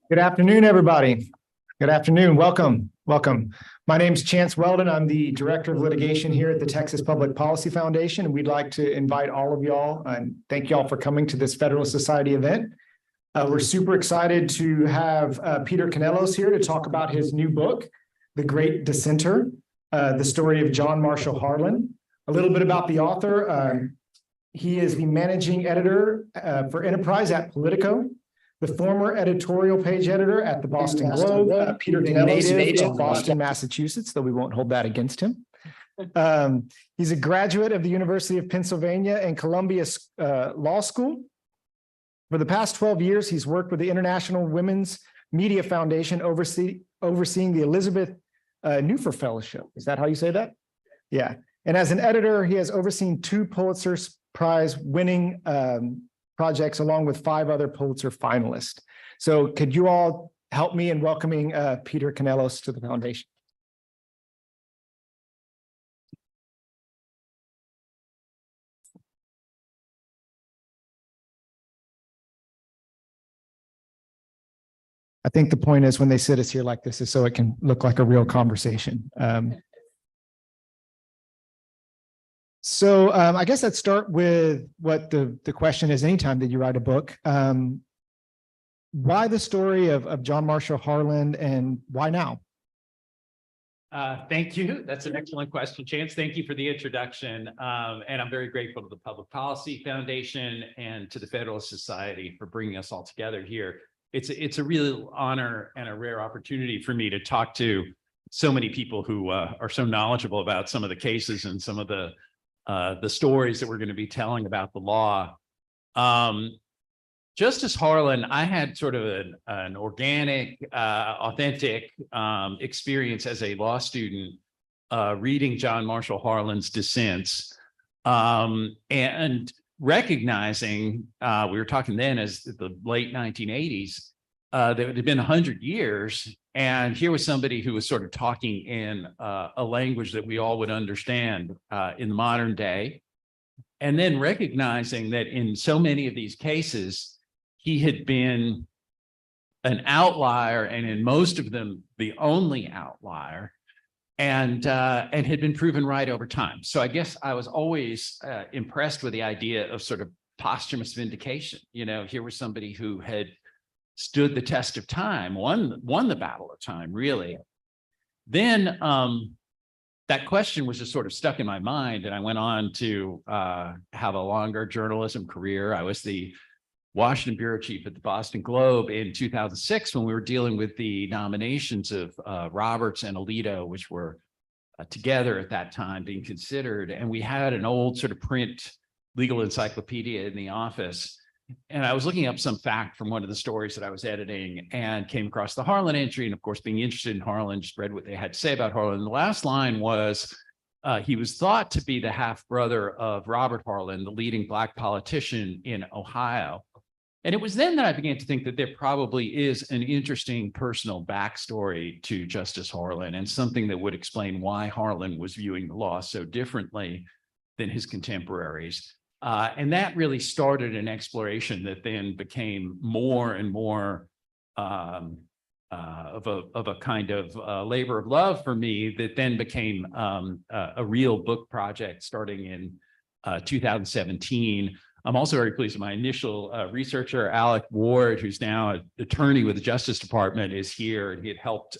Good afternoon, everybody. Good afternoon. Welcome. Welcome. My name is Chance Weldon. I'm the Director of Litigation here at the Texas Public Policy Foundation. And we'd like to invite all of y'all and thank y'all for coming to this Federalist Society event. We're super excited to have Peter Canellos here to talk about his new book, The Great Dissenter, the story of John Marshall Harlan. A little bit about the author. He is the managing editor for Enterprise at Politico, the former editorial page editor at the Boston Globe. Peter Canellos, native of Boston, Massachusetts, though we won't hold that against him. He's a graduate of the University of Pennsylvania and Columbia Law School. For the past 12 years, he's worked with the International Women's Media Foundation, overseeing the Elizabeth Newfer Fellowship. Is that how you say that? Yeah. And as an editor, he has overseen 2 Pulitzer Prize winning projects along with 5 other Pulitzer finalists. So could you all help me in welcoming Peter Canellos to the foundation? I think the point is when they sit us here like this is so it can look like a real conversation. I guess let's start with what the question is anytime that you write a book. Why the story of John Marshall Harlan and why now? Thank you. That's an excellent question, Chance. Thank you for the introduction. And I'm very grateful to the Public Policy Foundation and to the Federalist Society for bringing us all together here. It's a real honor and a rare opportunity for me to talk to so many people who are so knowledgeable about some of the cases and some of the stories that we're going to be telling about the law. Justice Harlan, I had sort of an organic, authentic experience as a law student reading John Marshall Harlan's Dissents and recognizing, we were talking then as the late 1980s, that it had been 100 years. And here was somebody who was sort of talking in a language that we all would understand in the modern day. And then recognizing that in so many of these cases, he had been an outlier, and in most of them, the only outlier, and had been proven right over time. So I guess I was always impressed with the idea of sort of posthumous vindication. You know, here was somebody who had stood the test of time, won the battle of time, really. Then that question was just sort of stuck in my mind, and I went on to have a longer journalism career. I was the Washington bureau chief at the Boston Globe in 2006 when we were dealing with the nominations of Roberts and Alito, which were together at that time being considered. And we had an old sort of print legal encyclopedia in the office. And I was looking up some fact from one of the stories that I was editing and came across the Harlan entry. And of course, being interested in Harlan, just read what they had to say about Harlan. And the last line was, he was thought to be the half-brother of Robert Harlan, the leading Black politician in Ohio. And it was then that I began to think that there probably is an interesting personal backstory to Justice Harlan and something that would explain why Harlan was viewing the law so differently than his contemporaries. And that really started an exploration that then became more and more of a kind of labor of love for me, that then became a real book project starting in 2017. I'm also very pleased with my initial researcher, Alec Ward, who's now an attorney with the Justice Department, is here, and he had helped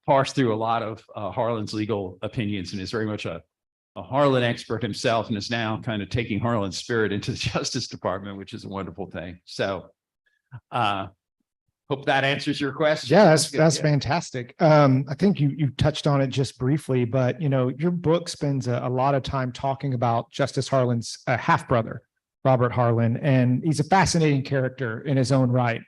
parse through a lot of Harlan's legal opinions and is very much a Harlan expert himself, and is now kind of taking Harlan's spirit into the Justice Department, which is a wonderful thing. So hope that answers your question. Yeah, that's fantastic. I think you touched on it just briefly, but you know, your book spends a lot of time talking about Justice Harlan's half-brother, Robert Harlan, and he's a fascinating character in his own right.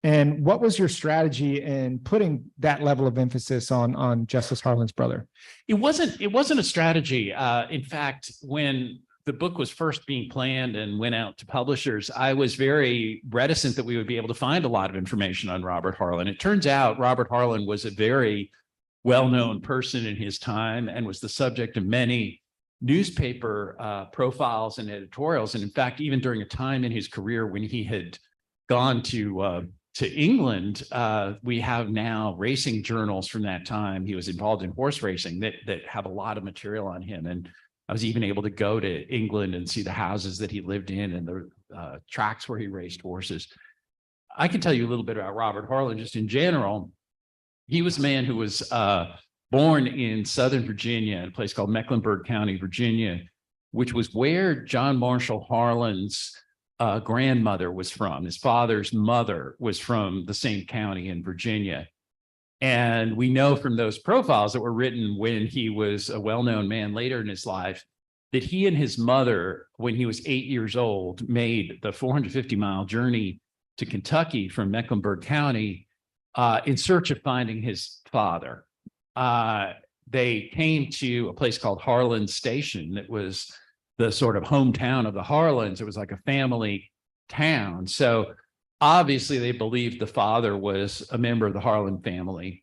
And what was your strategy in putting that level of emphasis on Justice Harlan's brother? It wasn't a strategy. In fact, when the book was first being planned and went out to publishers, I was very reticent that we would be able to find a lot of information on Robert Harlan. It turns out Robert Harlan was a very well-known person in his time and was the subject of many newspaper profiles and editorials. And in fact, even during a time in his career when he had gone to England, we have now racing journals from that time. He was involved in horse racing that have a lot of material on him. And I was even able to go to England and see the houses that he lived in and the tracks where he raced horses. I can tell you a little bit about Robert Harlan just in general. He was a man who was born in Southern Virginia, in a place called Mecklenburg County, Virginia, which was where John Marshall Harlan's grandmother was from. His father's mother was from the same county in Virginia. And we know from those profiles that were written when he was a well-known man later in his life, that he and his mother, when he was 8 years old, made the 450-mile journey to Kentucky from Mecklenburg County in search of finding his father. They came to a place called Harlan Station that was the sort of hometown of the Harlans. It was like a family town. So obviously they believed the father was a member of the Harlan family.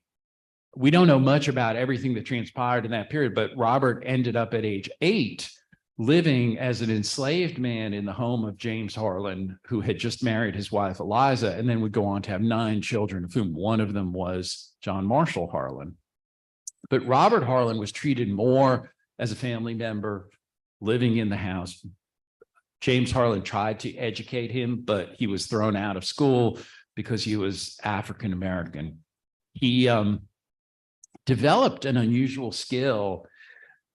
We don't know much about everything that transpired in that period, but Robert ended up at age 8 living as an enslaved man in the home of James Harlan, who had just married his wife Eliza, and then would go on to have 9 children, of whom one of them was John Marshall Harlan. But Robert Harlan was treated more as a family member living in the house. James Harlan tried to educate him, but he was thrown out of school because he was African American. He developed an unusual skill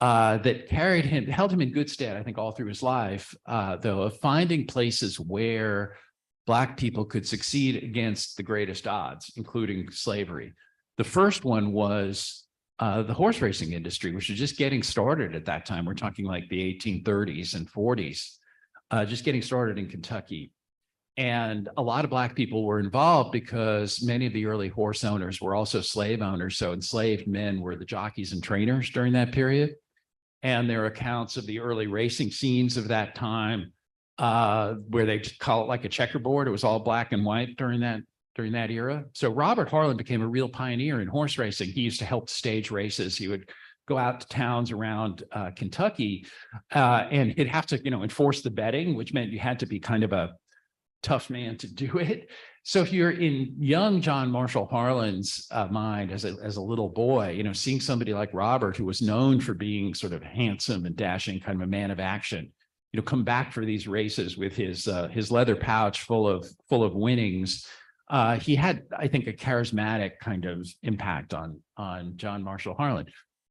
that held him in good stead, I think, all through his life, though, of finding places where Black people could succeed against the greatest odds, including slavery. The first one was the horse racing industry, which was just getting started at that time. We're talking like the 1830s and 40s, just getting started in Kentucky. And a lot of Black people were involved because many of the early horse owners were also slave owners. So enslaved men were the jockeys and trainers during that period. And there are accounts of the early racing scenes of that time where they call it like a checkerboard. It was all black and white during that era. So Robert Harlan became a real pioneer in horse racing. He used to help stage races. He would go out to towns around Kentucky and he'd have to, enforce the betting, which meant you had to be kind of a tough man to do it. So if you're in young John Marshall Harlan's mind as a little boy, seeing somebody like Robert, who was known for being sort of handsome and dashing, kind of a man of action, come back for these races with his leather pouch full of winnings. He had, I think, a charismatic kind of impact on John Marshall Harlan.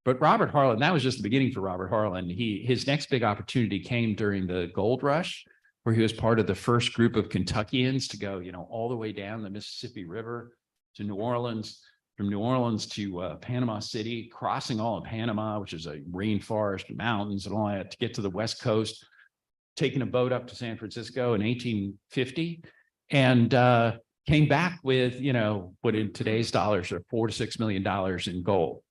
But Robert Harlan, that was just the beginning for Robert Harlan. His next big opportunity came during the gold rush, where he was part of the first group of Kentuckians to go, all the way down the Mississippi River to New Orleans, from New Orleans to Panama City, crossing all of Panama, which is a rainforest, mountains, and all that, to get to the West Coast, taking a boat up to San Francisco in 1850, and came back with, what in today's dollars are $4 to $6 million in gold.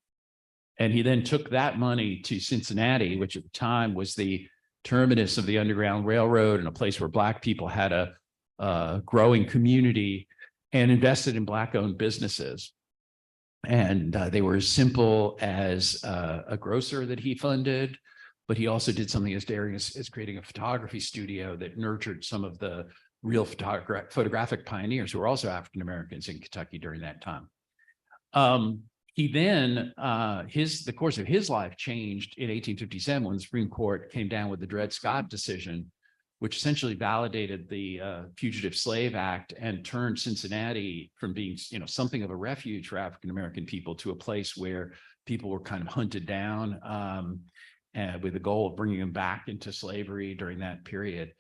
And he then took that money to Cincinnati, which at the time was the terminus of the Underground Railroad and a place where Black people had a growing community, and invested in Black-owned businesses. And they were as simple as a grocer that he funded, but he also did something as daring as creating a photography studio that nurtured some of the real photographic pioneers who were also African Americans in Kentucky during that time. He then, the course of his life changed in 1857 when the Supreme Court came down with the Dred Scott decision, which essentially validated the Fugitive Slave Act and turned Cincinnati from being, something of a refuge for African American people to a place where people were kind of hunted down with the goal of bringing them back into slavery during that period.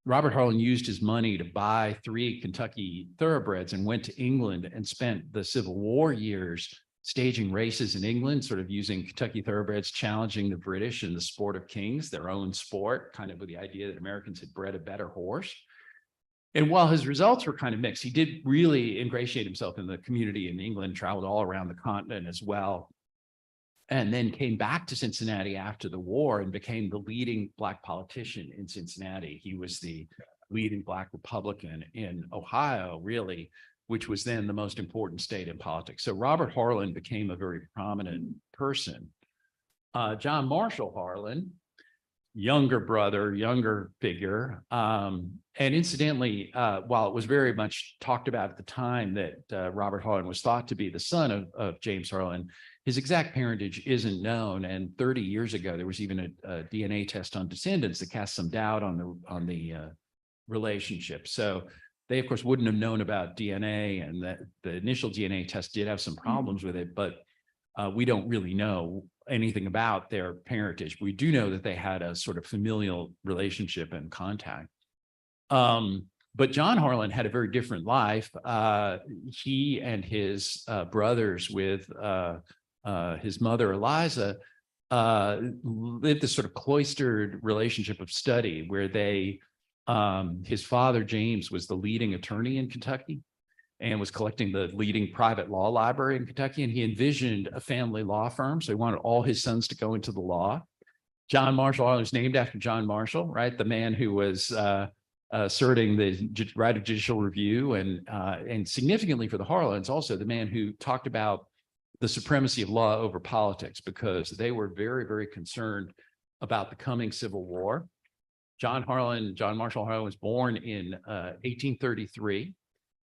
Robert Harlan used his money to buy 3 Kentucky thoroughbreds and went to England and spent the Civil War years staging races in England, sort of using Kentucky thoroughbreds, challenging the British in the sport of kings, their own sport, kind of with the idea that Americans had bred a better horse. And while his results were kind of mixed, he did really ingratiate himself in the community in England, traveled all around the continent as well, and then came back to Cincinnati after the war and became the leading Black politician in Cincinnati. He was the leading Black Republican in Ohio, really, which was then the most important state in politics. So Robert Harlan became a very prominent person. John Marshall Harlan younger figure. And incidentally, while it was very much talked about at the time that Robert Harlan was thought to be the son of James Harlan, his exact parentage isn't known. And 30 years ago, there was even a DNA test on descendants that cast some doubt on the relationship. So they, of course, wouldn't have known about DNA, and that the initial DNA test did have some problems with it, but we don't really know anything about their parentage. We do know that they had a sort of familial relationship and contact. But John Harlan had a very different life. He and his brothers with his mother, Eliza, lived this sort of cloistered relationship of study where his father, James, was the leading attorney in Kentucky and was collecting the leading private law library in Kentucky. And he envisioned a family law firm. So he wanted all his sons to go into the law. John Marshall Harlan was named after John Marshall, right? The man who was asserting the right of judicial review, and significantly for the Harlans, also the man who talked about the supremacy of law over politics, because they were very, very concerned about the coming Civil War. John Marshall Harlan was born in 1833.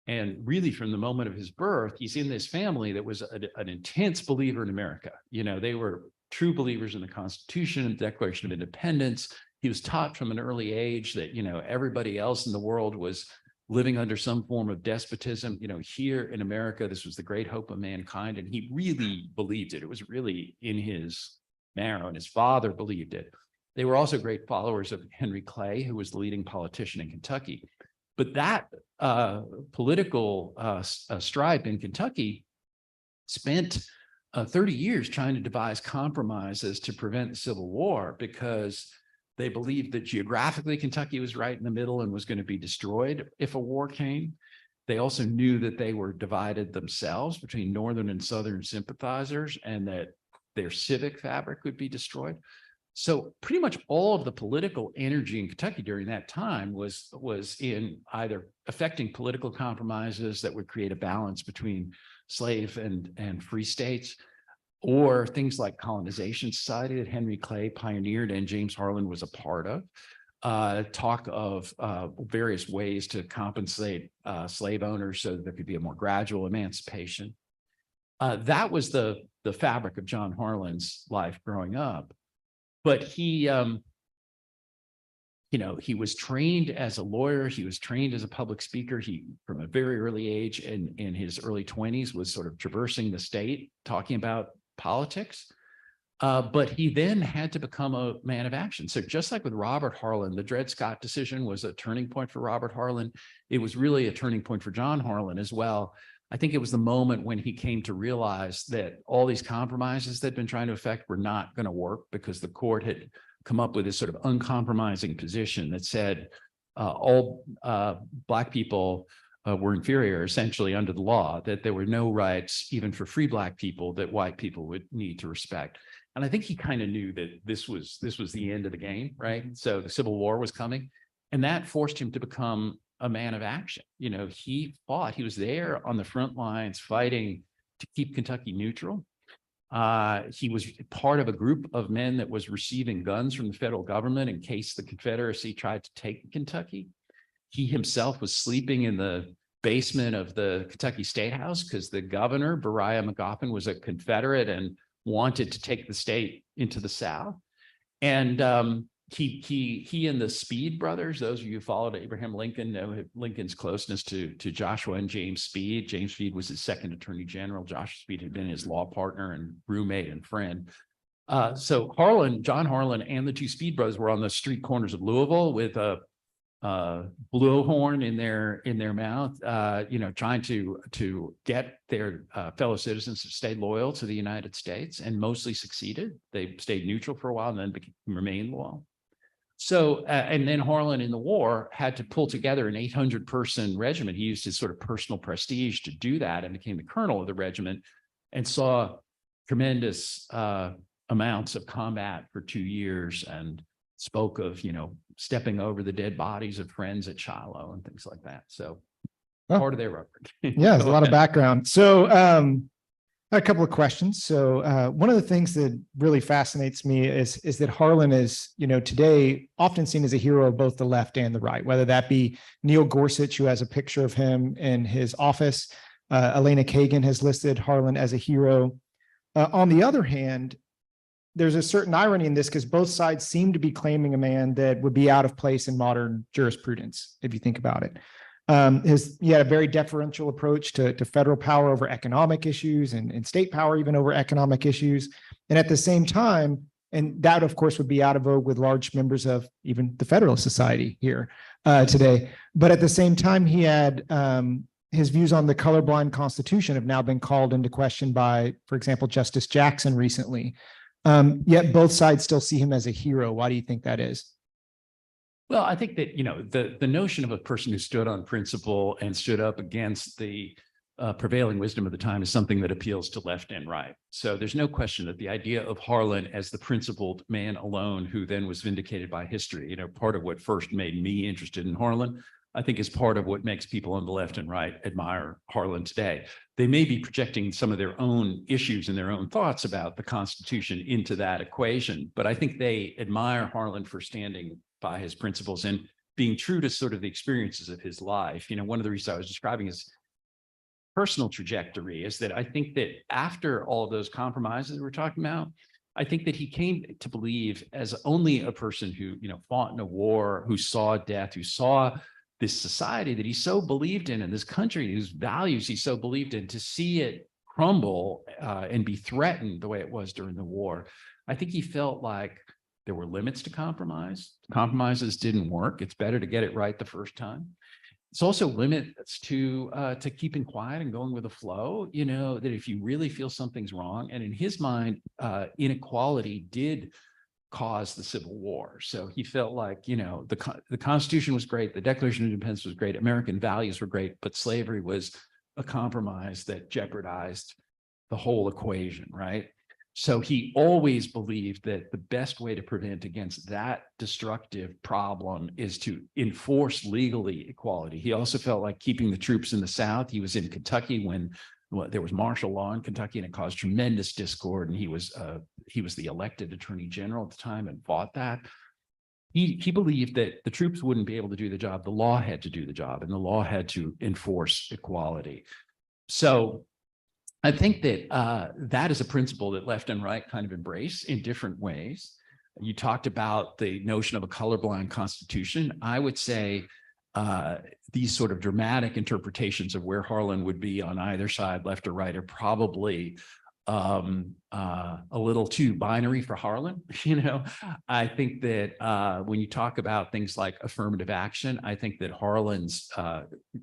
And really, from the moment of his birth, he's in this family that was an intense believer in America. You know, they were true believers in the Constitution and the Declaration of Independence. He was taught from an early age that, you know, everybody else in the world was living under some form of despotism. You know, here in America, this was the great hope of mankind. And he really believed it. It was really in his marrow, and his father believed it. They were also great followers of Henry Clay, who was the leading politician in Kentucky. But that political stripe in Kentucky spent 30 years trying to devise compromises to prevent the Civil War, because they believed that geographically Kentucky was right in the middle and was going to be destroyed if a war came. They also knew that they were divided themselves between Northern and Southern sympathizers, and that their civic fabric would be destroyed. So pretty much all of the political energy in Kentucky during that time was in either affecting political compromises that would create a balance between slave and free states, or things like colonization society that Henry Clay pioneered and James Harlan was a part of. Talk of various ways to compensate slave owners so that there could be a more gradual emancipation. That was the fabric of John Harlan's life growing up. But he, you know, he was trained as a lawyer. He was trained as a public speaker. He, from a very early age, in his early 20s, was sort of traversing the state, talking about politics. But he then had to become a man of action. So just like with Robert Harlan, the Dred Scott decision was a turning point for Robert Harlan. It was really a turning point for John Harlan as well. I think it was the moment when he came to realize that all these compromises they'd been trying to effect were not going to work, because the court had come up with this sort of uncompromising position that said all Black people were inferior, essentially, under the law, that there were no rights, even for free Black people, that white people would need to respect. And I think he kind of knew that this was the end of the game, right? So the Civil War was coming, and that forced him to become a man of action. You know, he fought. He was there on the front lines fighting to keep Kentucky neutral. He was part of a group of men that was receiving guns from the federal government in case the Confederacy tried to take Kentucky. He himself was sleeping in the basement of the Kentucky State House because the governor, Beriah McGoffin, was a Confederate and wanted to take the state into the South. And he and the Speed brothers, those of you who followed Abraham Lincoln know Lincoln's closeness to Joshua and James Speed. James Speed was his second attorney general. Joshua Speed had been his law partner and roommate and friend. So John Harlan and the two Speed brothers were on the street corners of Louisville with a blowhorn in their mouth, you know, trying to get their fellow citizens to stay loyal to the United States, and mostly succeeded. They stayed neutral for a while and then remained loyal. So, and then Harlan in the war had to pull together an 800-person regiment. He used his sort of personal prestige to do that and became the colonel of the regiment, and saw tremendous amounts of combat for 2 years, and spoke of, you know, stepping over the dead bodies of friends at Shiloh and things like that. So part of their record. Yeah, there's a lot of background. So A couple of questions. So one of the things that really fascinates me is that Harlan is, today often seen as a hero of both the left and the right, whether that be Neil Gorsuch, who has a picture of him in his office. Elena Kagan has listed Harlan as a hero. On the other hand, there's a certain irony in this because both sides seem to be claiming a man that would be out of place in modern jurisprudence, if you think about it. He had a very deferential approach to federal power over economic issues and state power even over economic issues. And at the same time, and that of course would be out of vogue with large members of even the Federalist Society here today. But at the same time, he had his views on the colorblind Constitution have now been called into question by, for example, Justice Jackson recently. Yet both sides still see him as a hero. Why do you think that is? Well, I think that, the notion of a person who stood on principle and stood up against the prevailing wisdom of the time is something that appeals to left and right. So there's no question that the idea of Harlan as the principled man alone, who then was vindicated by history, part of what first made me interested in Harlan, I think is part of what makes people on the left and right admire Harlan today. They may be projecting some of their own issues and their own thoughts about the Constitution into that equation, but I think they admire Harlan for standing by his principles and being true to sort of the experiences of his life. One of the reasons I was describing his personal trajectory is that I think that after all of those compromises we're talking about, I think that he came to believe as only a person who, fought in a war, who saw death, who saw this society that he so believed in this country, whose values he so believed in, to see it crumble and be threatened the way it was during the war. I think he felt like there were limits to compromise. Compromises didn't work. It's better to get it right the first time. It's also limits to keeping quiet and going with the flow, that if you really feel something's wrong, and in his mind, inequality did cause the Civil War. So he felt like, the Constitution was great, the Declaration of Independence was great, American values were great, but slavery was a compromise that jeopardized the whole equation, right? So he always believed that the best way to prevent against that destructive problem is to enforce legally equality. He also felt like keeping the troops in the South. He was in Kentucky when there was martial law in Kentucky, and it caused tremendous discord. And he was the elected attorney general at the time and fought that. He believed that the troops wouldn't be able to do the job. The law had to do the job, and the law had to enforce equality. So I think that that is a principle that left and right kind of embrace in different ways. You talked about the notion of a colorblind Constitution. I would say these sort of dramatic interpretations of where Harlan would be on either side, left or right, are probably a little too binary for Harlan. I think that when you talk about things like affirmative action, I think that Harlan's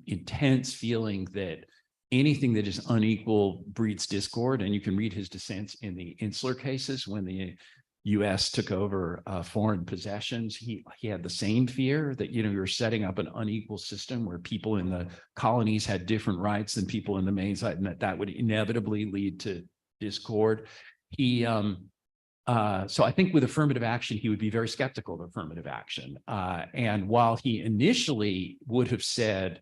intense feeling that anything that is unequal breeds discord, and you can read his dissents in the Insular cases when the U.S. took over foreign possessions. He had the same fear that, you're setting up an unequal system where people in the colonies had different rights than people in the main side, and that would inevitably lead to discord. So I think with affirmative action, he would be very skeptical of affirmative action. And while he initially would have said,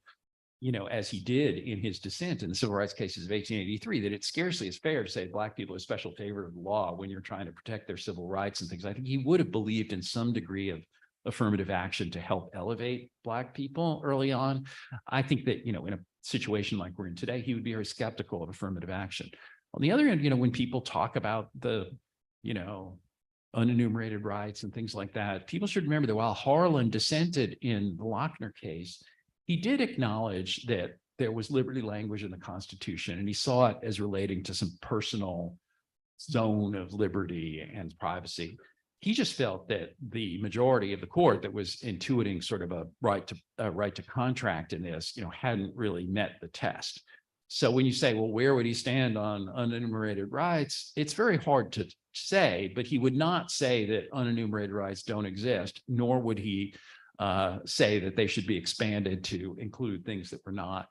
as he did in his dissent in the civil rights cases of 1883, that it scarcely is fair to say Black people are special favor of the law when you're trying to protect their civil rights and things. I think he would have believed in some degree of affirmative action to help elevate Black people early on. I think that, in a situation like we're in today, he would be very skeptical of affirmative action. On the other hand, when people talk about the, unenumerated rights and things like that, people should remember that while Harlan dissented in the Lochner case, he did acknowledge that there was liberty language in the Constitution, and he saw it as relating to some personal zone of liberty and privacy. He just felt that the majority of the court that was intuiting sort of a right to contract in this, hadn't really met the test. So when you say, well, where would he stand on unenumerated rights? It's very hard to say, but he would not say that unenumerated rights don't exist, nor would he say that they should be expanded to include things that were not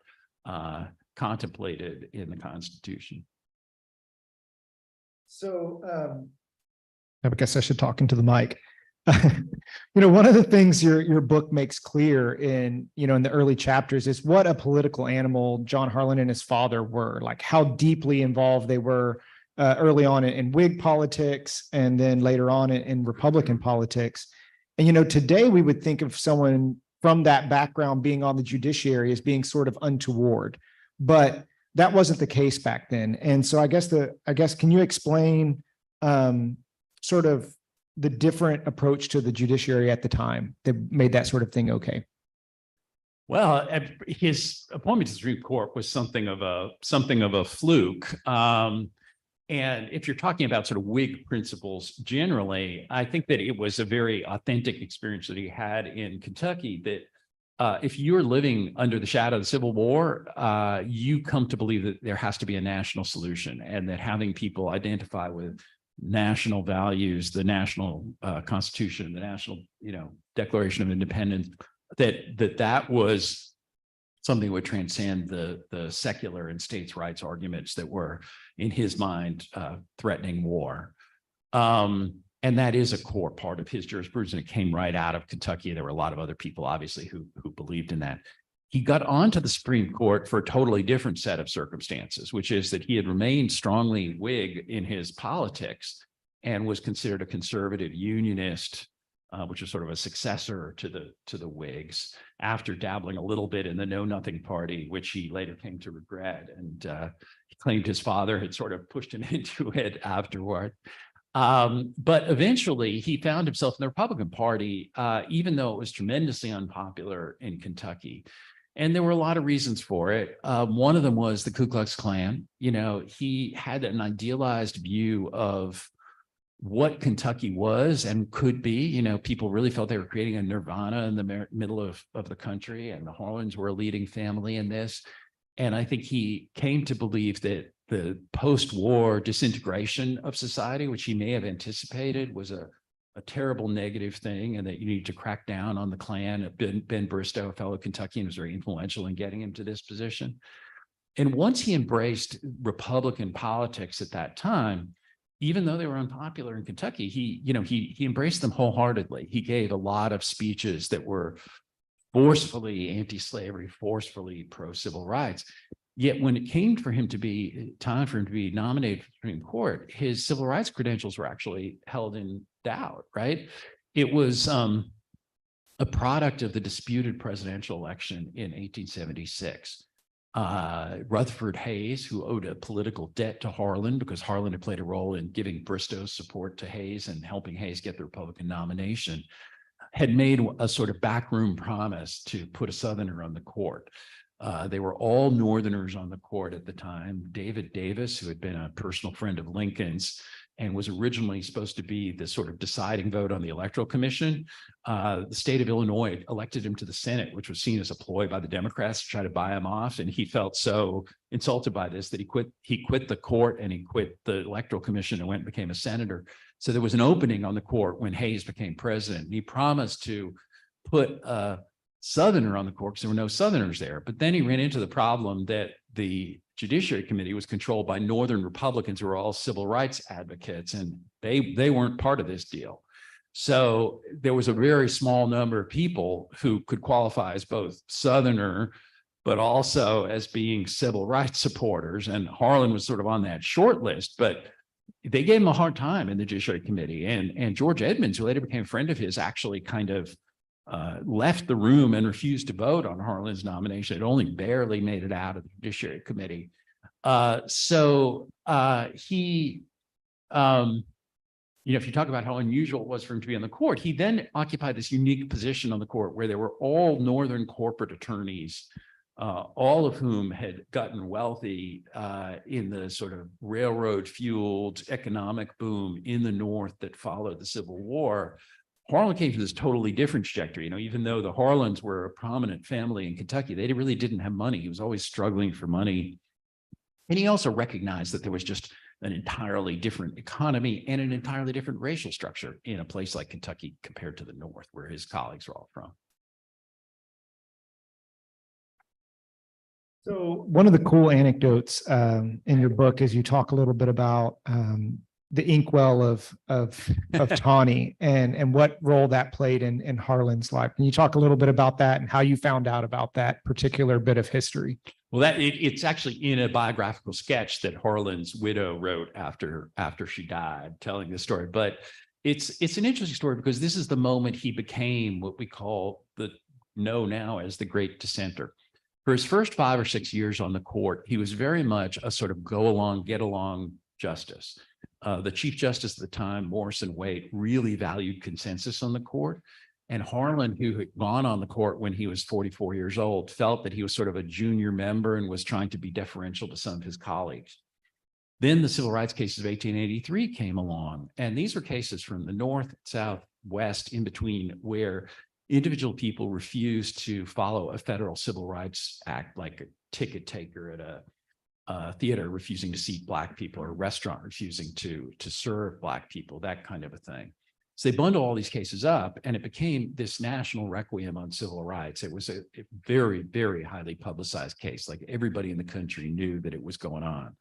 contemplated in the Constitution. So I guess I should talk into the mic. One of the things your book makes clear in the early chapters is what a political animal John Harlan and his father were, like how deeply involved they were early on in Whig politics and then later on in Republican politics. And, today we would think of someone from that background being on the judiciary as being sort of untoward, but that wasn't the case back then. And so I guess can you explain sort of the different approach to the judiciary at the time that made that sort of thing okay? Well, his appointment to the Supreme Court was something of a fluke. And if you're talking about sort of Whig principles generally, I think that it was a very authentic experience that he had in Kentucky, that if you're living under the shadow of the Civil War, you come to believe that there has to be a national solution, and that having people identify with national values, the national Constitution, the national, Declaration of Independence, that was something that would transcend the secular and states' rights arguments that were, in his mind, threatening war. And that is a core part of his jurisprudence, and it came right out of Kentucky. There were a lot of other people, obviously, who believed in that. He got onto the Supreme Court for a totally different set of circumstances, which is that he had remained strongly Whig in his politics and was considered a conservative unionist, which was sort of a successor to the Whigs, after dabbling a little bit in the Know Nothing Party, which he later came to regret. And he claimed his father had sort of pushed him into it afterward. But eventually he found himself in the Republican Party, even though it was tremendously unpopular in Kentucky. And there were a lot of reasons for it. One of them was the Ku Klux Klan. He had an idealized view of what Kentucky was and could be. People really felt they were creating a nirvana in the middle of the country, and the Harlans were a leading family in this. And I think he came to believe that the post-war disintegration of society, which he may have anticipated, was a terrible negative thing, and that you need to crack down on the Klan. Ben Bristow, a fellow Kentuckian, was very influential in getting him to this position. And once he embraced Republican politics at that time, even though they were unpopular in Kentucky, he embraced them wholeheartedly. He gave a lot of speeches that were forcefully anti-slavery, forcefully pro-civil rights. Yet when it came for him to be time for him to be nominated for the Supreme Court, his civil rights credentials were actually held in doubt, right? It was a product of the disputed presidential election in 1876. Rutherford Hayes, who owed a political debt to Harlan because Harlan had played a role in giving Bristow's support to Hayes and helping Hayes get the Republican nomination, had made a sort of backroom promise to put a Southerner on the court. They were all Northerners on the court at the time. David Davis, who had been a personal friend of Lincoln's and was originally supposed to be the sort of deciding vote on the Electoral Commission, the state of Illinois elected him to the Senate, which was seen as a ploy by the Democrats to try to buy him off. And he felt so insulted by this that he quit the court, and he quit the Electoral Commission and went and became a senator. So there was an opening on the court when Hayes became president. And he promised to put a Southerner on the court because there were no Southerners there. But then he ran into the problem that the Judiciary Committee was controlled by Northern Republicans who were all civil rights advocates, and they weren't part of this deal. So there was a very small number of people who could qualify as both Southerner, but also as being civil rights supporters. And Harlan was sort of on that short list, but they gave him a hard time in the Judiciary Committee. And George Edmunds, who later became a friend of his, actually kind of left the room and refused to vote on Harlan's nomination. It only barely made it out of the Judiciary Committee. If you talk about how unusual it was for him to be on the court, he then occupied this unique position on the court where there were all Northern corporate attorneys, all of whom had gotten wealthy in the sort of railroad-fueled economic boom in the North that followed the Civil War. Harlan came from this totally different trajectory. Even though the Harlans were a prominent family in Kentucky, they really didn't have money. He was always struggling for money. And he also recognized that there was just an entirely different economy and an entirely different racial structure in a place like Kentucky compared to the North, where his colleagues were all from. So one of the cool anecdotes in your book is you talk a little bit about the Inkwell of Tawny and what role that played in Harlan's life. Can you talk a little bit about that and how you found out about that particular bit of history? Well, it's actually in a biographical sketch that Harlan's widow wrote after she died, telling the story. But it's an interesting story because this is the moment he became what we know now as the Great Dissenter. For his first 5 or 6 years on the court, he was very much a sort of go along, get along justice. The Chief Justice at the time, Morrison Waite, really valued consensus on the court. And Harlan, who had gone on the court when he was 44 years old, felt that he was sort of a junior member and was trying to be deferential to some of his colleagues. Then the civil rights cases of 1883 came along. And these were cases from the North, South, West, in between, where individual people refused to follow a federal civil rights act, like a ticket taker at a theater refusing to seat Black people, or a restaurant refusing to serve Black people, that kind of a thing. So they bundle all these cases up, and it became this national requiem on civil rights. It was a very, very highly publicized case. Like, everybody in the country knew that it was going on.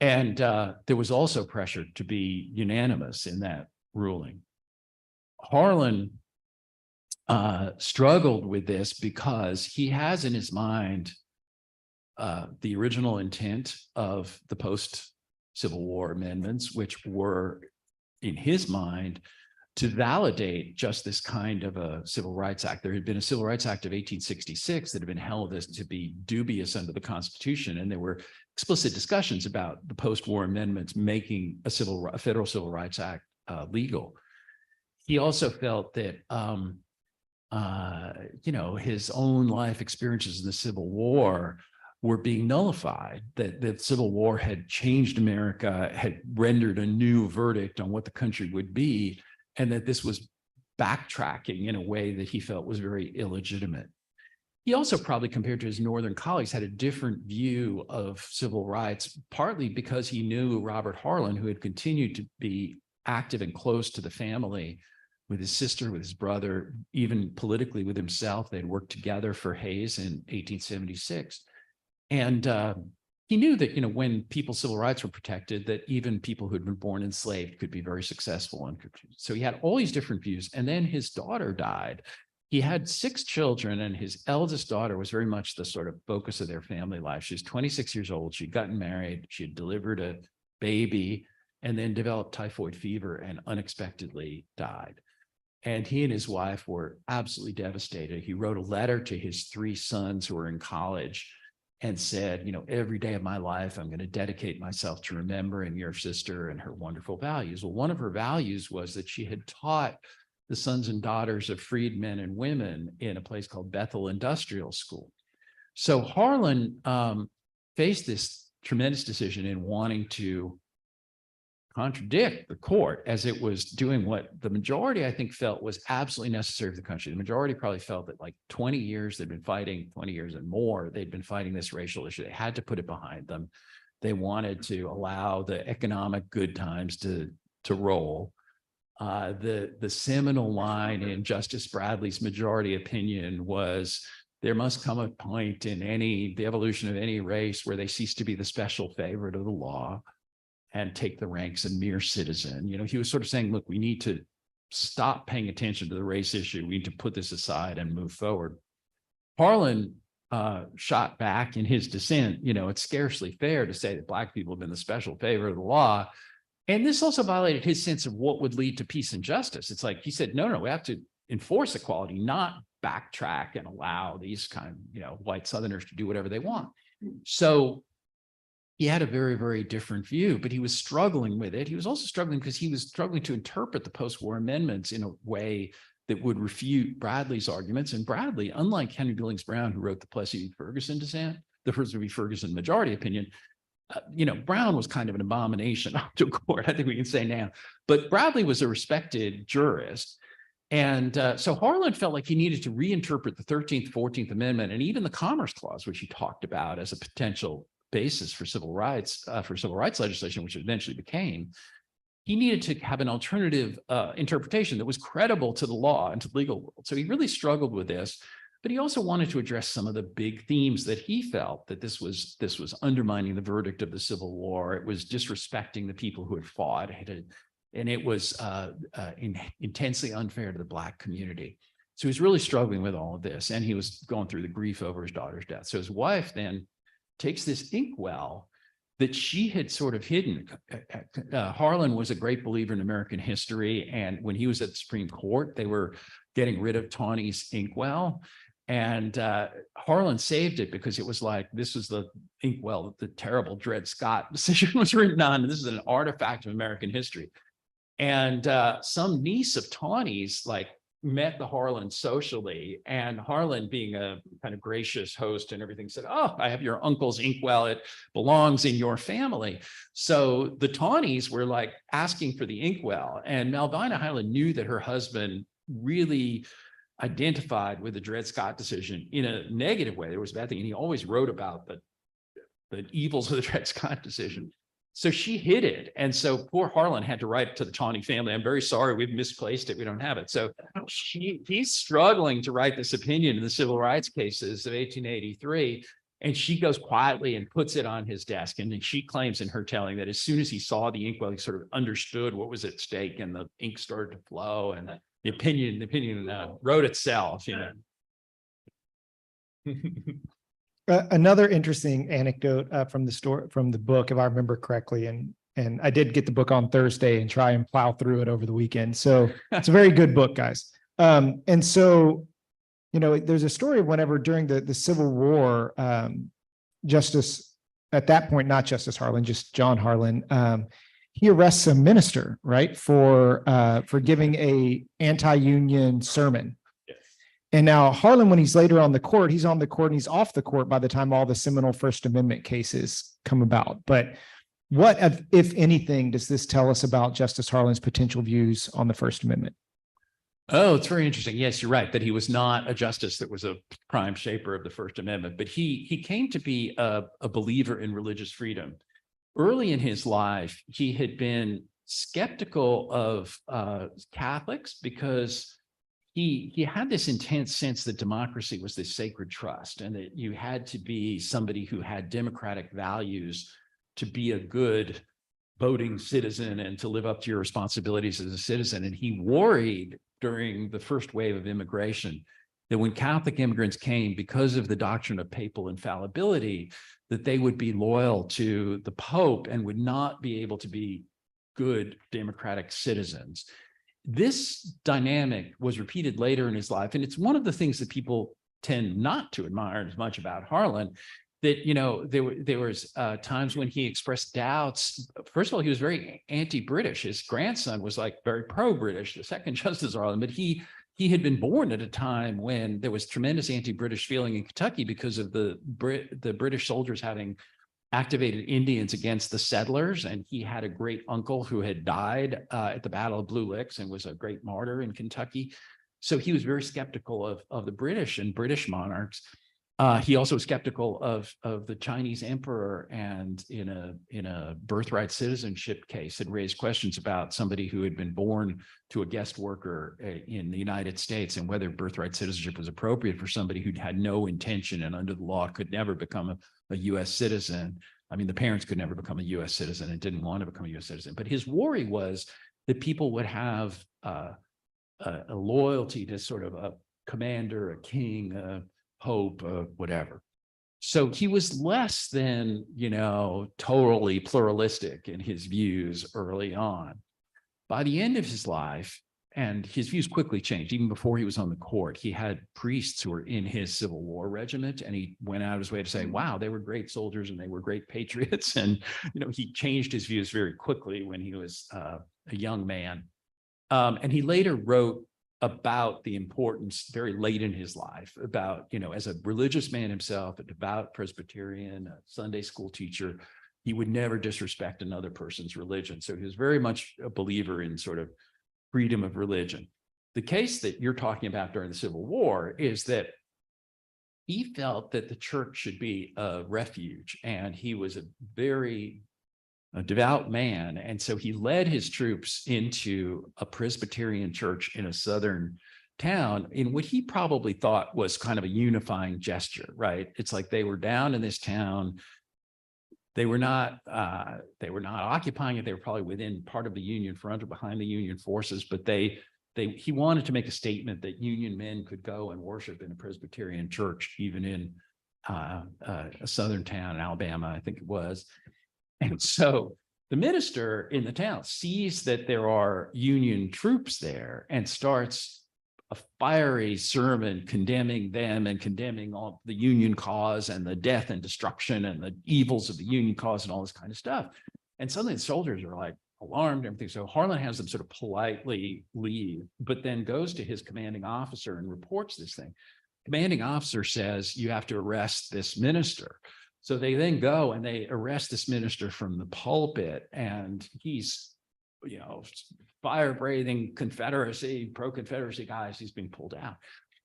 And there was also pressure to be unanimous in that ruling. Harlan struggled with this because he has in his mind the original intent of the post-Civil War amendments, which were, in his mind, to validate just this kind of a Civil Rights Act. There had been a Civil Rights Act of 1866 that had been held as to be dubious under the Constitution, and there were explicit discussions about the post-war amendments making a federal Civil Rights Act legal. He also felt that his own life experiences in the Civil War were being nullified, that the Civil War had changed America, had rendered a new verdict on what the country would be, and that this was backtracking in a way that he felt was very illegitimate. He also, probably compared to his Northern colleagues, had a different view of civil rights, partly because he knew Robert Harlan, who had continued to be active and close to the family, with his sister, with his brother, even politically with himself. They'd worked together for Hayes in 1876. And he knew that, when people's civil rights were protected, that even people who had been born enslaved could be very successful. And so he had all these different views. And then his daughter died. He had 6 children, and his eldest daughter was very much the sort of focus of their family life. She was 26 years old. She'd gotten married. She had delivered a baby and then developed typhoid fever and unexpectedly died. And he and his wife were absolutely devastated. He wrote a letter to his 3 sons who were in college and said, every day of my life, I'm going to dedicate myself to remembering your sister and her wonderful values. Well, one of her values was that she had taught the sons and daughters of freed men and women in a place called Bethel Industrial School. So Harlan faced this tremendous decision in wanting to contradict the court as it was doing what the majority, I think, felt was absolutely necessary for the country. The majority probably felt that, like, 20 years they'd been fighting, 20 years and more, they'd been fighting this racial issue. They had to put it behind them. They wanted to allow the economic good times to roll. The seminal line in Justice Bradley's majority opinion was, there must come a point in the evolution of any race where they cease to be the special favorite of the law and take the ranks a mere citizen. He was sort of saying, look, we need to stop paying attention to the race issue. We need to put this aside and move forward. Harlan shot back in his dissent. It's scarcely fair to say that Black people have been the special favorite of the law. And this also violated his sense of what would lead to peace and justice. It's like, he said, no, we have to enforce equality, not backtrack and allow these kind of, white Southerners to do whatever they want. So he had a very, very different view, but he was struggling with it. He was also struggling because he was struggling to interpret the post-war amendments in a way that would refute Bradley's arguments. And Bradley, unlike Henry Billings Brown, who wrote the Plessy Ferguson dissent, the Ferguson majority opinion, Brown was kind of an abomination to court, I think we can say now. But Bradley was a respected jurist. And so Harlan felt like he needed to reinterpret the 13th, 14th Amendment, and even the Commerce Clause, which he talked about as a potential basis for civil rights legislation, which it eventually became. He needed to have an alternative interpretation that was credible to the law and to the legal world. So he really struggled with this. but he also wanted to address some of the big themes that he felt that this was undermining the verdict of the Civil War. It was disrespecting the people who had fought, and it was intensely unfair to the Black community. So he was really struggling with all of this, and he was going through the grief over his daughter's death. So his wife then takes this inkwell that she had sort of hidden. Harlan was a great believer in American history, and when he was at the Supreme Court, they were getting rid of Tawny's inkwell, and Harlan saved it because it was like, this was the inkwell that the terrible Dred Scott decision was written on, and this is an artifact of American history. And some niece of Tawny's met the Harlan socially, and Harlan, being a kind of gracious host and everything, said, "Oh, I have your uncle's inkwell. It belongs in your family." So the Tawnys were asking for the inkwell, and Malvina Highland knew that her husband really identified with the Dred Scott decision in a negative way. There was a bad thing, and he always wrote about the evils of the Dred Scott decision. So she hid it. And so poor Harlan had to write to the Tawny family, "I'm very sorry, we've misplaced it. We don't have it." So he's struggling to write this opinion in the civil rights cases of 1883. And she goes quietly and puts it on his desk. And then she claims in her telling that as soon as he saw the inkwell, he sort of understood what was at stake, and the ink started to flow, and the opinion wrote itself, Another interesting anecdote from the book, if I remember correctly, and I did get the book on Thursday and try and plow through it over the weekend. So it's a very good book, guys. And so, there's a story of whenever during the Civil War, Justice, at that point, not Justice Harlan, just John Harlan, he arrests a minister, right, for giving a anti-union sermon. And now Harlan, when he's later on the court, he's on the court and he's off the court by the time all the seminal First Amendment cases come about. But what, if anything, does this tell us about Justice Harlan's potential views on the First Amendment? Oh, it's very interesting. Yes, you're right, that he was not a justice that was a prime shaper of the First Amendment, but he came to be a believer in religious freedom. Early in his life, he had been skeptical of Catholics because he had this intense sense that democracy was this sacred trust, and that you had to be somebody who had democratic values to be a good voting citizen and to live up to your responsibilities as a citizen. And he worried during the first wave of immigration that when Catholic immigrants came, because of the doctrine of papal infallibility, that they would be loyal to the Pope and would not be able to be good democratic citizens. This dynamic was repeated later in his life, and it's one of the things that people tend not to admire as much about Harlan, that, there was times when he expressed doubts. First of all, he was very anti-British. His grandson was very pro-British, the second Justice Harlan, but he had been born at a time when there was tremendous anti-British feeling in Kentucky because of the British soldiers having activated Indians against the settlers. And he had a great uncle who had died at the Battle of Blue Licks and was a great martyr in Kentucky. So he was very skeptical of the British and British monarchs. He also was skeptical of the Chinese emperor, and in a birthright citizenship case had raised questions about somebody who had been born to a guest worker in the United States, and whether birthright citizenship was appropriate for somebody who had no intention and under the law could never become a U.S. citizen. I mean, the parents could never become a U.S. citizen and didn't want to become a U.S. citizen. But his worry was that people would have a loyalty to sort of a commander, a king, a pope, whatever. So he was less than, totally pluralistic in his views early on. By the end of his life, and his views quickly changed, even before he was on the court, he had priests who were in his Civil War regiment, and he went out of his way to say, wow, they were great soldiers and they were great patriots. And, he changed his views very quickly when he was a young man. And he later wrote about the importance very late in his life about, as a religious man himself, a devout Presbyterian, a Sunday school teacher, he would never disrespect another person's religion. So he was very much a believer in sort of freedom of religion. The case that you're talking about during the Civil War is that he felt that the church should be a refuge, and he was a very devout man. And so he led his troops into a Presbyterian church in a southern town in what he probably thought was kind of a unifying gesture, right? It's like they were down in this town. They were not occupying it. They were probably within part of the Union front or behind the Union forces, but he wanted to make a statement that Union men could go and worship in a Presbyterian church, even in a southern town in Alabama, I think it was. And so the minister in the town sees that there are Union troops there and starts a fiery sermon condemning them and condemning all the Union cause and the death and destruction and the evils of the Union cause and all this kind of stuff. And suddenly the soldiers are like alarmed and everything. So Harlan has them sort of politely leave, but then goes to his commanding officer and reports this thing. Commanding officer says, you have to arrest this minister. So they then go and they arrest this minister from the pulpit, and he's, fire-breathing Confederacy, pro-Confederacy guys, he's being pulled out.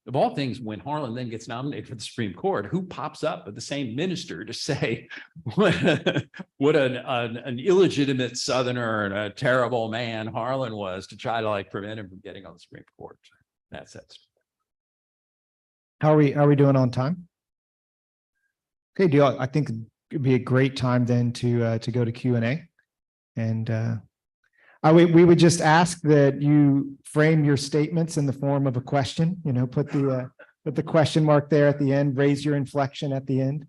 Of all things, when Harlan then gets nominated for the Supreme Court, who pops up with the same minister to say what an illegitimate Southerner and a terrible man Harlan was to try to prevent him from getting on the Supreme Court? That's it. How are we doing on time? Okay, I think it'd be a great time then to go to Q&A. And we would just ask that you frame your statements in the form of a question, put the question mark there at the end, raise your inflection at the end.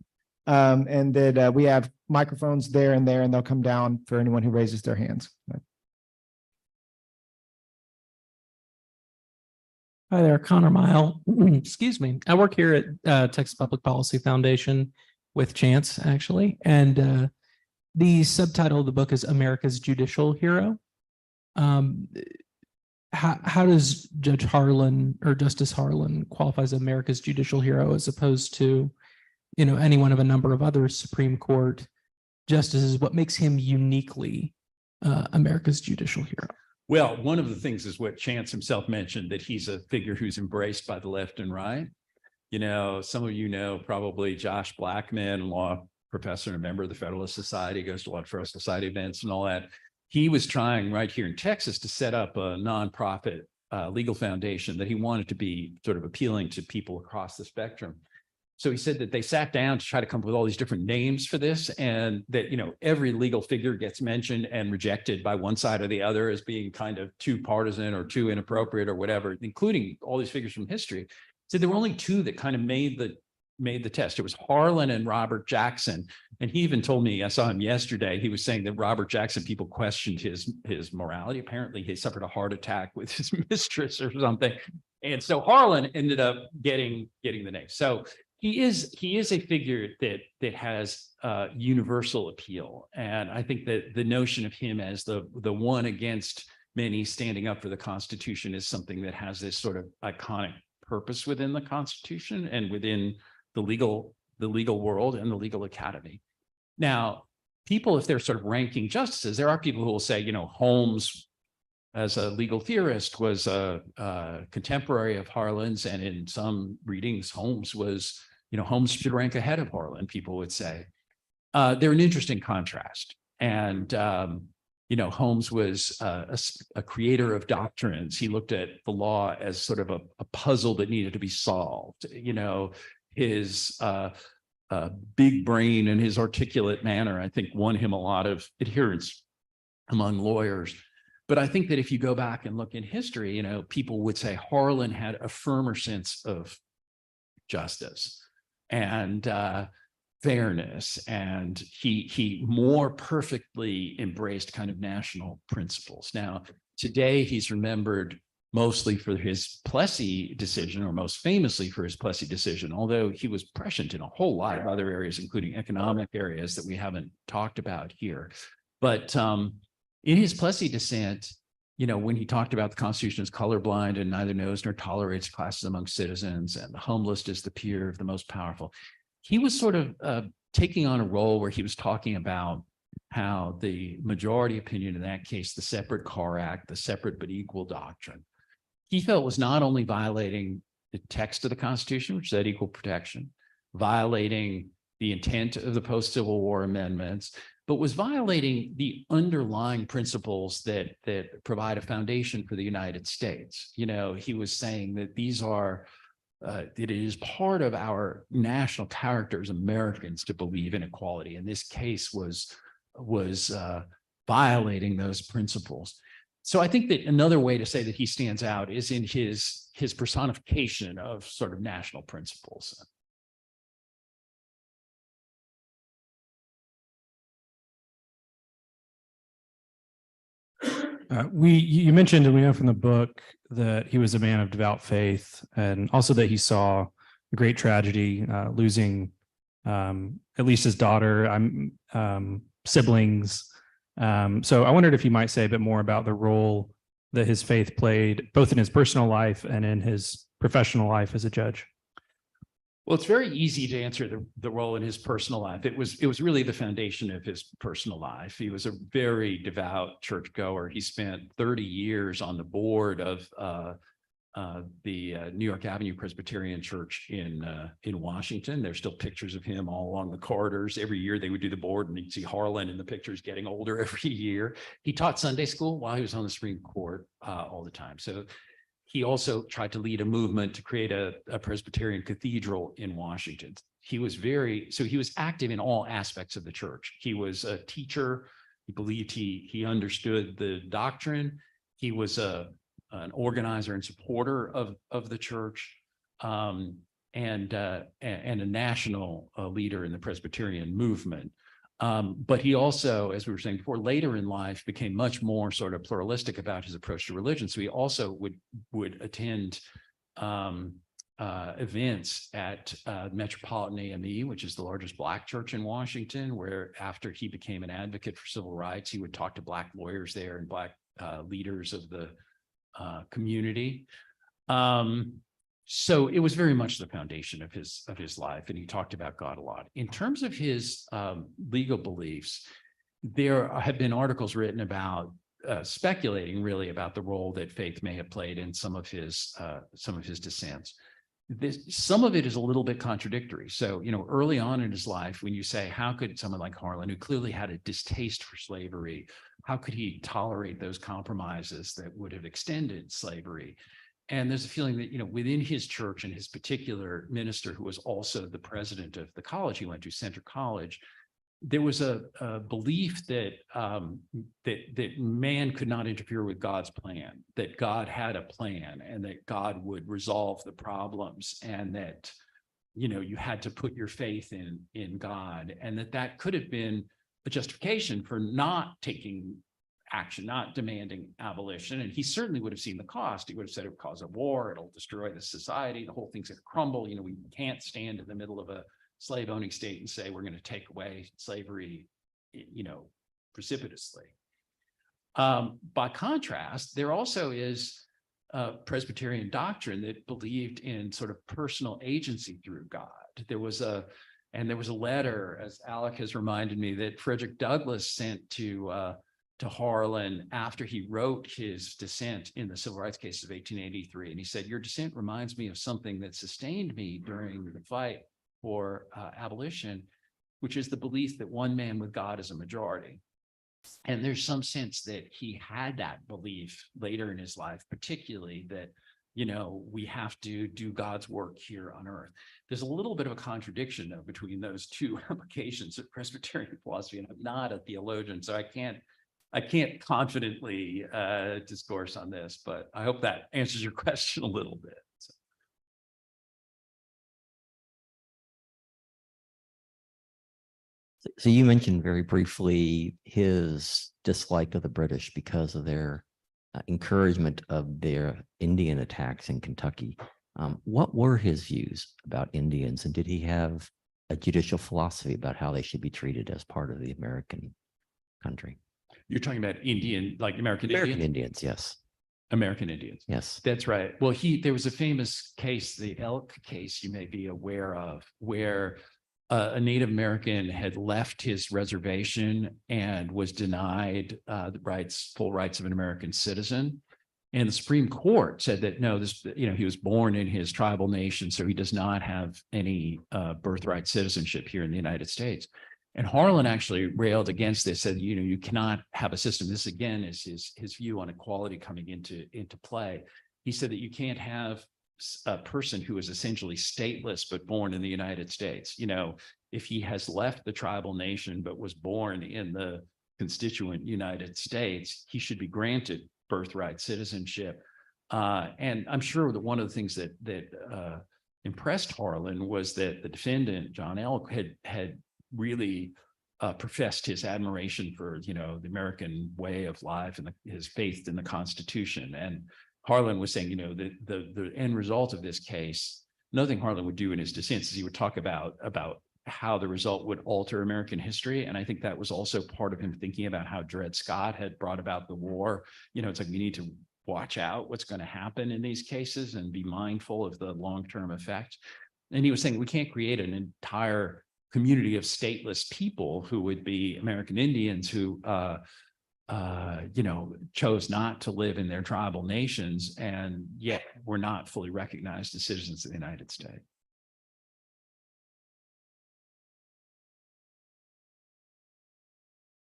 And that we have microphones there, and they'll come down for anyone who raises their hands. Hi there, Connor Mile. Excuse me. I work here at Texas Public Policy Foundation with Chance, actually. And the subtitle of the book is America's Judicial Hero. How does Judge Harlan or Justice Harlan qualify as America's judicial hero as opposed to, any one of a number of other Supreme Court justices? What makes him uniquely America's judicial hero? Well, one of the things is what Chance himself mentioned, that he's a figure who's embraced by the left and right. Some of you know probably Josh Blackman, law professor and a member of the Federalist Society, goes to a lot of Federalist Society events and all that. He was trying right here in Texas to set up a nonprofit legal foundation that he wanted to be sort of appealing to people across the spectrum. So he said that they sat down to try to come up with all these different names for this, and that, every legal figure gets mentioned and rejected by one side or the other as being kind of too partisan or too inappropriate or whatever, including all these figures from history. So there were only two that kind of made the test. It was Harlan and Robert Jackson. And he even told me, I saw him yesterday, he was saying that Robert Jackson, people questioned his morality. Apparently he suffered a heart attack with his mistress or something. And so Harlan ended up getting the name. So he is a figure that has universal appeal. And I think that the notion of him as the one against many standing up for the Constitution is something that has this sort of iconic purpose within the Constitution and within the legal world and the legal academy. Now, people, if they're sort of ranking justices, there are people who will say, Holmes, as a legal theorist, was a contemporary of Harlan's, and in some readings, Holmes should rank ahead of Harlan, people would say. They're an interesting contrast. And Holmes was a creator of doctrines. He looked at the law as sort of a puzzle that needed to be solved. His big brain and his articulate manner, I think, won him a lot of adherents among lawyers. But I think that if you go back and look in history, people would say Harlan had a firmer sense of justice and fairness, and he more perfectly embraced kind of national principles. Now, today he's remembered mostly for his Plessy decision, or most famously for his Plessy decision, although he was prescient in a whole lot of other areas, including economic areas that we haven't talked about here. But in his Plessy dissent, when he talked about the Constitution as colorblind and neither knows nor tolerates classes among citizens, and the humblest is the peer of the most powerful, he was sort of taking on a role where he was talking about how the majority opinion in that case, the Separate Car Act, the separate but equal doctrine, he felt was not only violating the text of the Constitution, which said equal protection, violating the intent of the post-Civil War amendments, but was violating the underlying principles that provide a foundation for the United States. You know, he was saying that these are that it is part of our national character as Americans to believe in equality. And this case was violating those principles. So I think that another way to say that he stands out is in his personification of sort of national principles. You mentioned, and we know from the book, that he was a man of devout faith, and also that he saw a great tragedy, losing at least his daughter, siblings. So I wondered if you might say a bit more about the role that his faith played, both in his personal life and in his professional life as a judge. Well, it's very easy to answer the role in his personal life. It was really the foundation of his personal life. He was a very devout churchgoer. He spent 30 years on the board of the New York Avenue Presbyterian Church in Washington. There's still pictures of him all along the corridors. Every year they would do the board, and you'd see Harlan in the pictures getting older every year. He taught Sunday school while he was on the Supreme Court all the time. So he also tried to lead a movement to create a Presbyterian cathedral in Washington. He was active in all aspects of the church. He was a teacher. He believed he understood the doctrine. He was an organizer and supporter of the church, and a national leader in the Presbyterian movement. But he also, as we were saying before, later in life became much more sort of pluralistic about his approach to religion. So he also would attend events at Metropolitan AME, which is the largest Black church in Washington, where after he became an advocate for civil rights, he would talk to Black lawyers there and Black leaders of the community. So it was very much the foundation of his life, and he talked about God a lot. In terms of his legal beliefs, there have been articles written about speculating really about the role that faith may have played in some of his dissents. Some of it is a little bit contradictory. So, you know, early on in his life, when you say, how could someone like Harlan, who clearly had a distaste for slavery, how could he tolerate those compromises that would have extended slavery? And there's a feeling that, you know, within his church and his particular minister, who was also the president of the college he went to, Center College, there was a belief that that man could not interfere with God's plan, that God had a plan, and that God would resolve the problems, and that, you know, you had to put your faith in God, and that could have been a justification for not taking action, not demanding abolition. And he certainly would have seen the cost. He would have said it would cause a war, it'll destroy the society, the whole thing's going to crumble. You know, we can't stand in the middle of a slave owning state and say we're going to take away slavery, you know, precipitously. By contrast, there also is a Presbyterian doctrine that believed in sort of personal agency through God. There was a letter, as Alec has reminded me, that Frederick Douglass sent to Harlan after he wrote his dissent in the civil rights case of 1883. And he said, your dissent reminds me of something that sustained me during the fight for abolition, which is the belief that one man with God is a majority. And there's some sense that he had that belief later in his life, particularly that, you know, we have to do God's work here on earth. There's a little bit of a contradiction, though, between those two applications of Presbyterian philosophy, and I'm not a theologian, so I can't confidently discourse on this, but I hope that answers your question a little bit. So you mentioned very briefly his dislike of the British because of their encouragement of their Indian attacks in Kentucky. What were his views about Indians, and did he have a judicial philosophy about how they should be treated as part of the American country? You're talking about Indian, like American Indians, yes. American Indians. Yes. That's right. Well, there was a famous case, the Elk case you may be aware of, where a Native American had left his reservation and was denied the full rights of an American citizen. And the Supreme Court said that, no, he was born in his tribal nation, so he does not have any birthright citizenship here in the United States. And Harlan actually railed against this, said, you know, you cannot have a system. This again is his view on equality coming into play. He said that you can't have a person who is essentially stateless but born in the United States. You know, if he has left the tribal nation but was born in the constituent United States, he should be granted birthright citizenship. And I'm sure that one of the things that impressed Harlan was that the defendant, John L., had really professed his admiration for, you know, the American way of life and his faith in the Constitution. And Harlan was saying, you know, the end result of this case, another thing Harlan would do in his dissents is he would talk about how the result would alter American history. And I think that was also part of him thinking about how Dred Scott had brought about the war. You know, it's like we need to watch out what's going to happen in these cases and be mindful of the long-term effect. And he was saying we can't create an entire community of stateless people who would be American Indians who you know, chose not to live in their tribal nations, and yet were not fully recognized as citizens of the United States.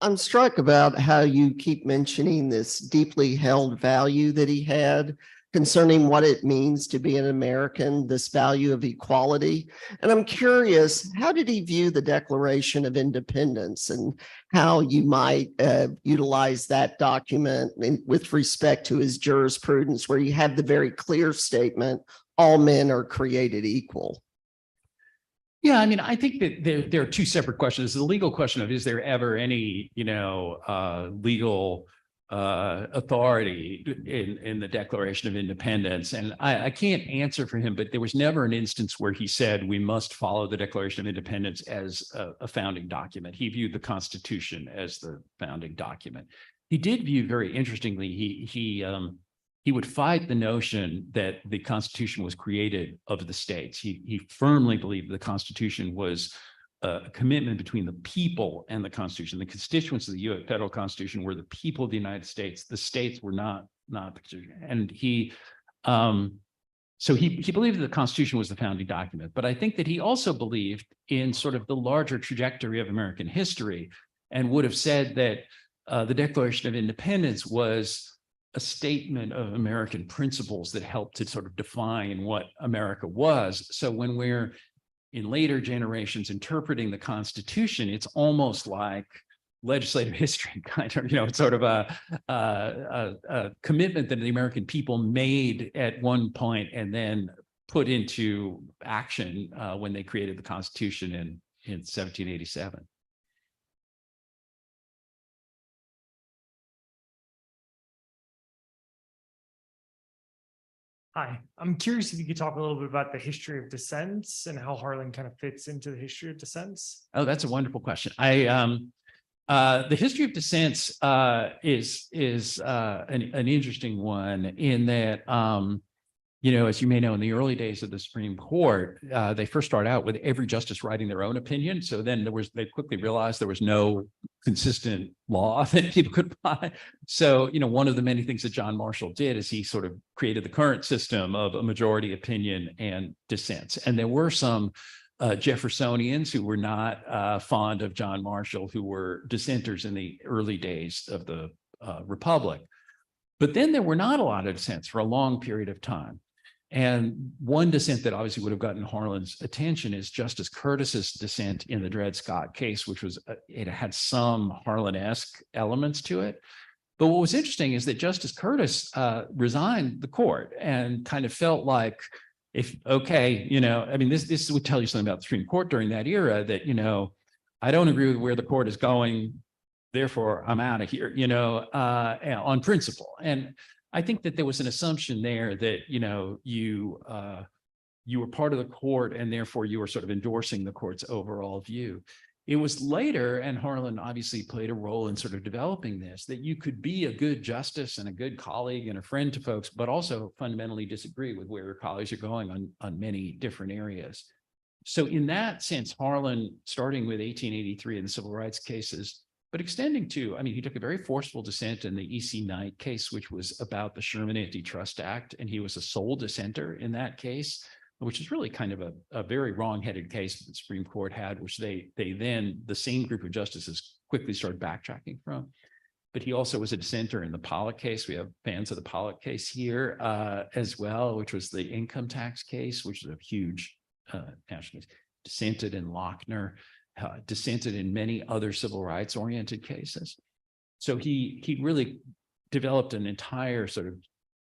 I'm struck about how you keep mentioning this deeply held value that he had concerning what it means to be an American, this value of equality. And I'm curious, how did he view the Declaration of Independence and how you might utilize that document with respect to his jurisprudence, where you have the very clear statement, all men are created equal? Yeah, I mean, I think that there are two separate questions. The legal question of, is there ever any, you know, legal authority in the Declaration of Independence? And I can't answer for him, but there was never an instance where he said we must follow the Declaration of Independence as a founding document. He viewed the Constitution as the founding document. He did view, very interestingly, he would fight the notion that the Constitution was created of the states. He firmly believed the Constitution was a commitment between the people and the Constitution. The constituents of the U.S. federal Constitution were the people of the United States. The states were not the Constitution. And so he believed that the Constitution was the founding document. But I think that he also believed in sort of the larger trajectory of American history, and would have said that the Declaration of Independence was a statement of American principles that helped to sort of define what America was. So when we're in later generations interpreting the Constitution, it's almost like legislative history, kind of, you know, it's sort of a commitment that the American people made at one point and then put into action when they created the Constitution in 1787. Hi, I'm curious if you could talk a little bit about the history of dissents and how Harlan kind of fits into the history of dissents. Oh, that's a wonderful question. The history of dissents is an interesting one in that, you know, as you may know, in the early days of the Supreme Court, they first started out with every justice writing their own opinion. So then they quickly realized there was no consistent law that people could apply. So, you know, one of the many things that John Marshall did is he sort of created the current system of a majority opinion and dissents. And there were some Jeffersonians who were not fond of John Marshall, who were dissenters in the early days of the Republic. But then there were not a lot of dissents for a long period of time. And one dissent that obviously would have gotten Harlan's attention is Justice Curtis's dissent in the Dred Scott case, which was, it had some Harlan-esque elements to it. But what was interesting is that Justice Curtis resigned the court and kind of felt like, you know, I mean, this would tell you something about the Supreme Court during that era, that, you know, I don't agree with where the court is going, therefore I'm out of here, you know, on principle. And I think that there was an assumption there that, you know, you were part of the court and therefore you were sort of endorsing the court's overall view. It was later, and Harlan obviously played a role in sort of developing this, that you could be a good justice and a good colleague and a friend to folks, but also fundamentally disagree with where your colleagues are going on many different areas. So in that sense, Harlan, starting with 1883 in the civil rights cases, but extending to, I mean, he took a very forceful dissent in the E.C. Knight case, which was about the Sherman Antitrust Act, and he was a sole dissenter in that case. which is really kind of a very wrong-headed case that the Supreme Court had, which they then, the same group of justices quickly started backtracking from. But he also was a dissenter in the Pollock case. We have fans of the Pollock case here as well, which was the income tax case, which is a huge national case. Dissented in Lochner, dissented in many other civil rights oriented cases. So he really developed an entire sort of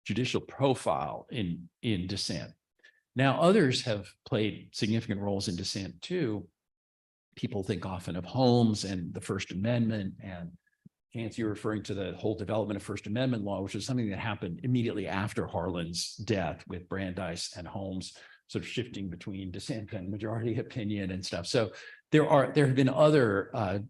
judicial profile in dissent. Now, others have played significant roles in dissent too. People think often of Holmes and the First Amendment, and Chance, you're referring to the whole development of First Amendment law, which is something that happened immediately after Harlan's death, with Brandeis and Holmes sort of shifting between dissent and majority opinion and stuff. So there have been other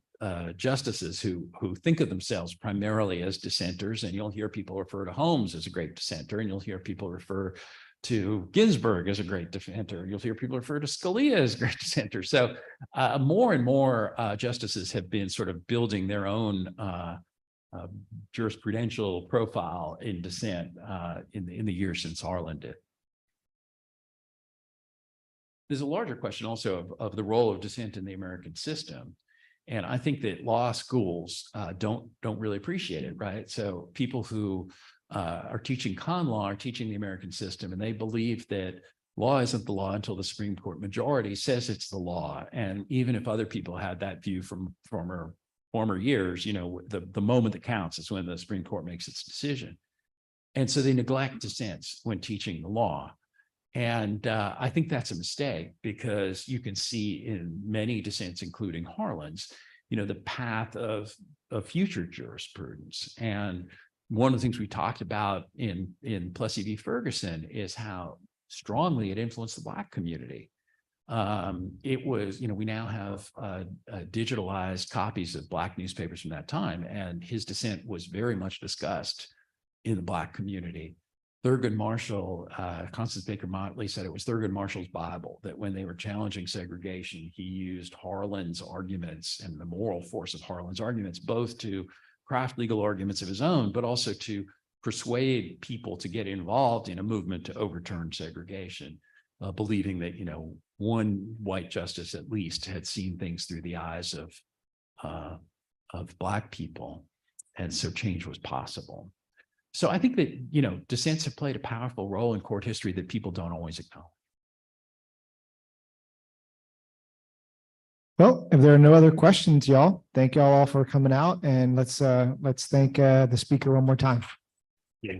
justices who think of themselves primarily as dissenters, and you'll hear people refer to Holmes as a great dissenter, and you'll hear people refer to Ginsburg as a great dissenter. You'll hear people refer to Scalia as a great dissenter. So more and more justices have been sort of building their own jurisprudential profile in dissent in the years since Harlan did. There's a larger question also of the role of dissent in the American system. And I think that law schools don't really appreciate it, right? So people who are teaching con law are teaching the American system, and they believe that law isn't the law until the Supreme Court majority says it's the law. And even if other people had that view from former years, you know, the moment that counts is when the Supreme Court makes its decision. And so they neglect dissents when teaching the law. And I think that's a mistake, because you can see in many dissents, including Harlan's, you know, the path of future jurisprudence. And one of the things we talked about in Plessy v. Ferguson is how strongly it influenced the Black community. It was, you know, we now have digitalized copies of Black newspapers from that time, and his dissent was very much discussed in the Black community. Thurgood Marshall, Constance Baker Motley said it was Thurgood Marshall's Bible, that when they were challenging segregation, he used Harlan's arguments and the moral force of Harlan's arguments, both to craft legal arguments of his own, but also to persuade people to get involved in a movement to overturn segregation, believing that, you know, one white justice at least had seen things through the eyes of Black people, and so change was possible. So I think that, you know, dissents have played a powerful role in court history that people don't always acknowledge. Well, if there are no other questions, y'all, thank y'all all for coming out, and let's thank the speaker one more time. Yeah.